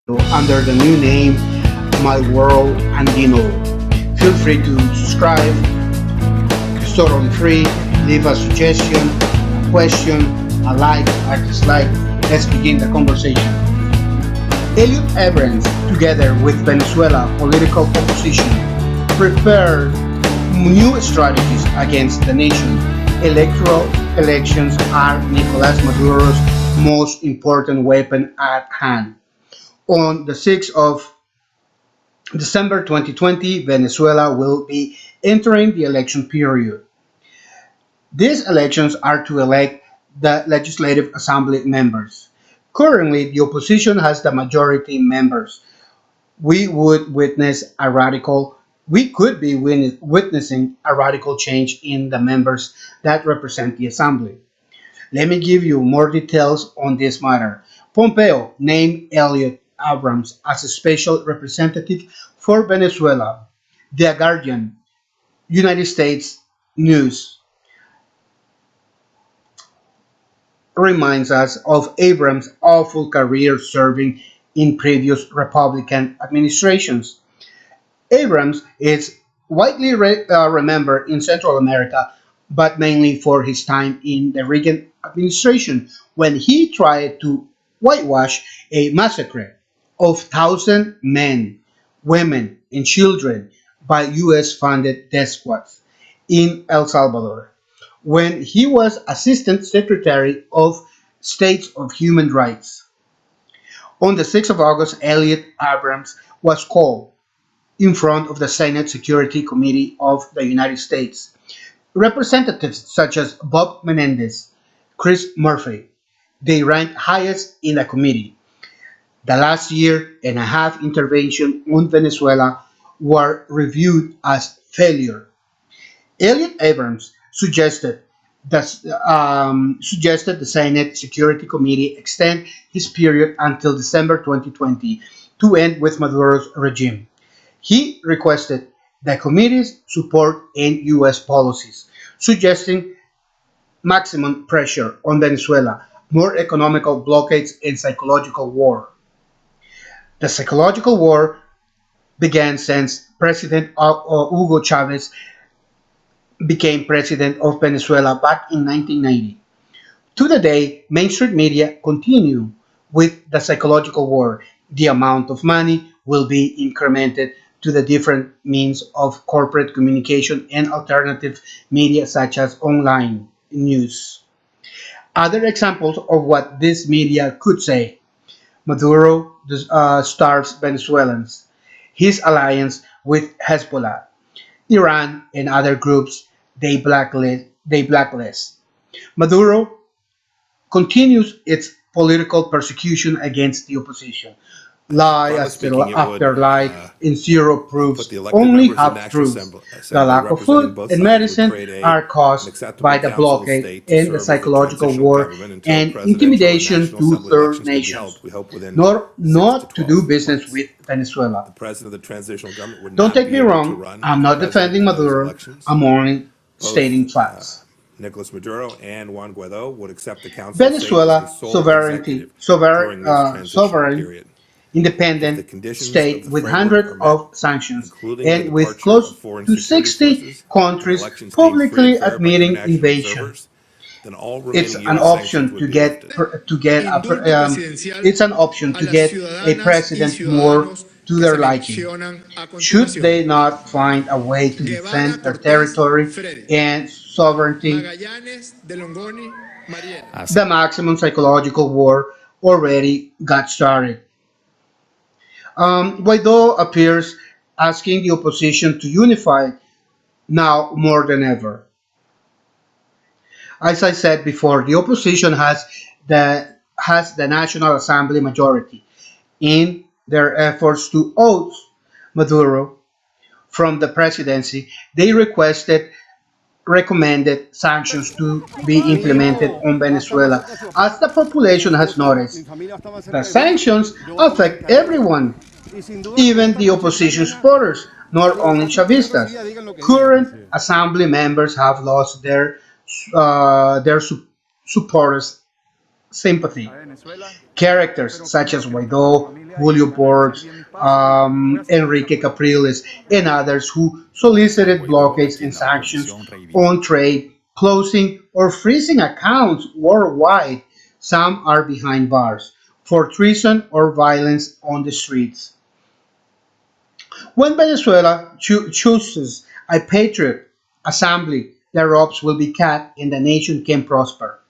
under the new name My World Andino. Feel free to subscribe, it's totally free. Leave a suggestion, a question, a like, a dislike. Let's begin the conversation. Elliot Abrahams, together with Venezuela political opposition, prepared new strategies against the nation. Electoral elections are Nicolas Maduro's most important weapon at hand. On the 6th of December 2020, Venezuela will be entering the election period. These elections are to elect the Legislative Assembly members. Currently, the opposition has the majority members. We would witness a radical we could be witnessing a radical change in the members that represent the assembly. Let me give you more details on this matter. Pompeo named Elliot Abrahams as a special representative for Venezuela. The Guardian, United States News, reminds us of Abrams' awful career serving in previous Republican administrations. Abrams is widely remembered in Central America, but mainly for his time in the Reagan administration when he tried to whitewash a massacre of thousand men, women, and children by U.S. funded death squads in El Salvador when he was Assistant Secretary of State of Human Rights. On the 6th of August, Elliot Abrams was called in front of the Senate Security Committee of the United States. Representatives such as Bob Menendez, Chris Murphy, they ranked highest in the committee. The last year and a half intervention on Venezuela were reviewed as failure. Elliot Abrams suggested the Senate Security Committee extend his period until December 2020 to end with Maduro's regime. He requested the committee's support in U.S. policies, suggesting maximum pressure on Venezuela, more economical blockades, and psychological war. The psychological war began since President Hugo Chavez became president of Venezuela back in 1990. To the day, mainstream media continue with the psychological war. The amount of money will be incremented to the different means of corporate communication and alternative media such as online news. Other examples of what this media could say: Maduro starves Venezuelans, his alliance with Hezbollah, Iran, and other groups they blacklist. Maduro continues its political persecution against the opposition. Lie after lie and zero proofs, only half truths. The lack of food and medicine are caused by the blockade and the psychological war and intimidation to third nations, not to do business with Venezuela. Don't take me wrong, I'm not defending Maduro, I'm only stating facts. Juan Guaido would accept the council saying as the Venezuela sole executive during this transitional sovereign, period. If the independent conditions state of the with framework hundreds are met, of sanctions including the and with departure of close foreign to security 60 forces and countries elections deemed free and publicly fair by admitting international invasion. observers, then all It's remaining an U.S. sanctions option would be lifted. to get a president more to their liking. Should they not find a way to defend their territory and sovereignty, the maximum psychological war already got started. Guaido appears asking the opposition to unify now more than ever. As I said before, the opposition has the National Assembly majority. In their efforts to oust Maduro from the presidency, they recommended sanctions to be implemented on Venezuela. As the population has noticed, the sanctions affect everyone, even the opposition supporters, not only Chavistas. Current assembly members have lost their supporters' sympathy. Characters such as Guaido, Julio Borges, Enrique Capriles, and others who solicited blockades and sanctions on trade, closing or freezing accounts worldwide. Some are behind bars for treason or violence on the streets. When Venezuela chooses a patriot assembly, their ropes will be cut and the nation can prosper.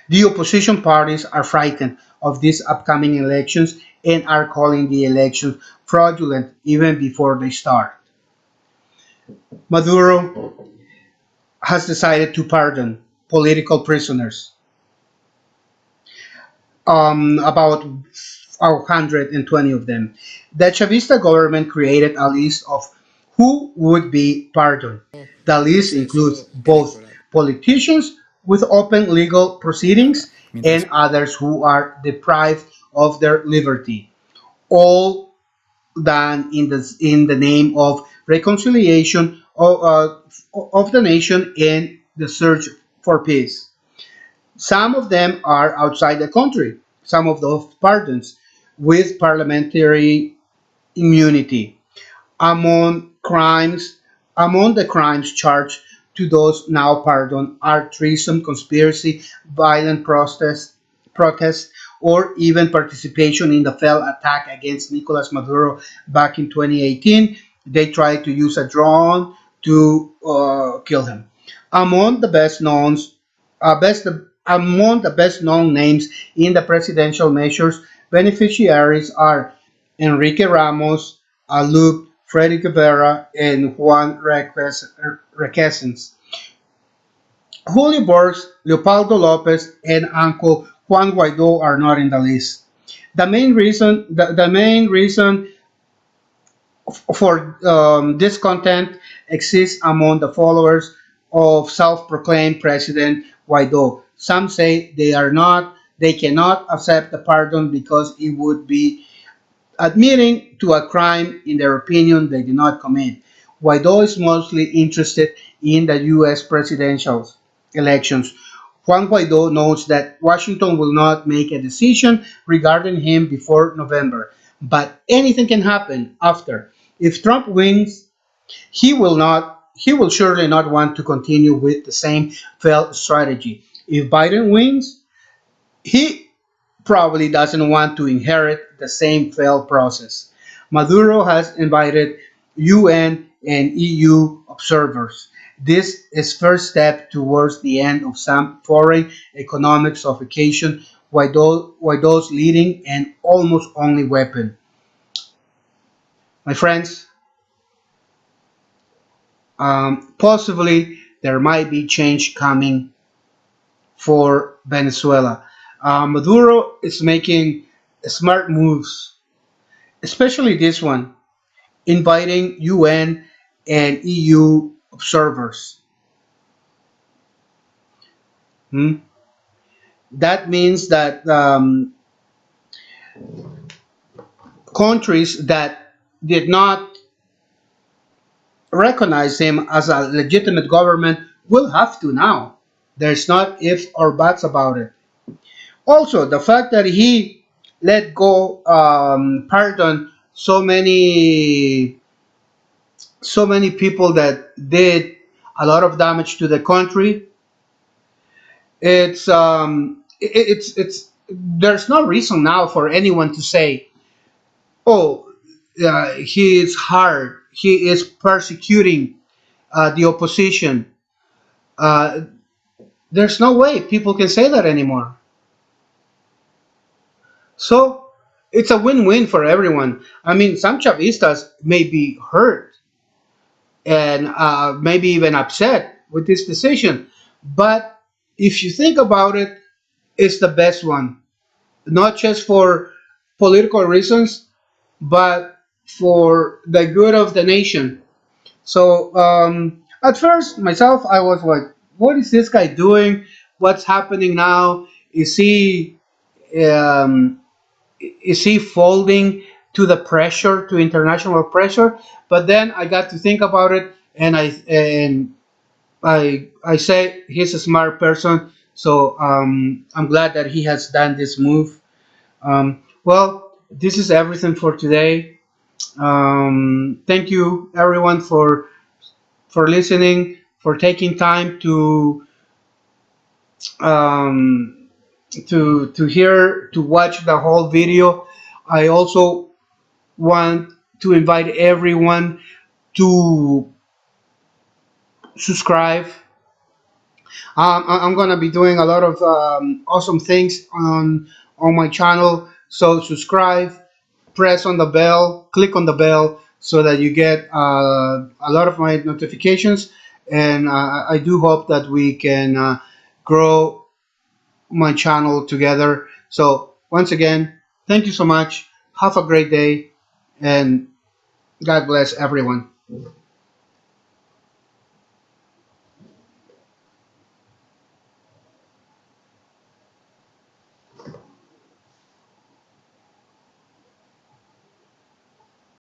The opposition parties are frightened of these upcoming elections and are calling the elections fraudulent even before they start. Maduro has decided to pardon political prisoners, about 120 of them. The Chavista government created a list of who would be pardoned. The list includes both politicians with open legal proceedings and others who are deprived of their liberty, all done in the name of reconciliation of the nation and the search for peace. Some of them are outside the country, some of those pardons with parliamentary immunity. Among crimes, among the crimes charged to those now pardoned are treason, conspiracy, violent protest, or even participation in the failed attack against Nicolas Maduro back in 2018. They tried to use a drone to kill him. Among the best known, best among the best known names in the presidential measures beneficiaries are Enrique Ramos, Luke, Freddy Guevara, and Juan Requesens. Julio Borges, Leopoldo Lopez, and Uncle Juan Guaido are not in the list. The main reason for discontent exists among the followers of self-proclaimed President Guaido. Some say they cannot accept the pardon because it would be admitting to a crime in their opinion they did not commit. Guaido is mostly interested in the U.S. presidential elections. Juan Guaido knows that Washington will not make a decision regarding him before November, but anything can happen after. If Trump wins, he will surely not want to continue with the same failed strategy. If Biden wins, he probably doesn't want to inherit the same failed process. Maduro has invited UN and EU observers. This is first step towards the end of some foreign economic suffocation, Guaido's leading and almost only weapon. My friends, possibly there might be change coming for Venezuela. Maduro is making smart moves, especially this one, inviting UN and EU observers. Hmm? That means that countries that did not recognize him as a legitimate government will have to now. There's not ifs or buts about it. Also, the fact that he let go, pardon so many people that did a lot of damage to the country. It's there's no reason now for anyone to say, oh, he is hard, he is persecuting the opposition. Uh, there's no way people can say that anymore. So it's a win-win for everyone. I mean, some Chavistas may be hurt and maybe even upset with this decision, but if you think about it, it's the best one, not just for political reasons, but for the good of the nation. So at first, myself, I was like, "What is this guy doing? What's happening now? Is he um, is he folding to the pressure, to international pressure?" But then I got to think about it, and I say he's a smart person. So I'm glad that he has done this move. Well. this is everything for today. Thank you, everyone, for listening, for taking time um, to hear to watch the whole video. I also want to invite everyone to subscribe. I'm gonna be doing a lot of awesome things on my channel. So subscribe, press on the bell, click on the bell so that you get a lot of my notifications. And I do hope that we can grow my channel together. So once again, thank you so much. Have a great day, and God bless everyone.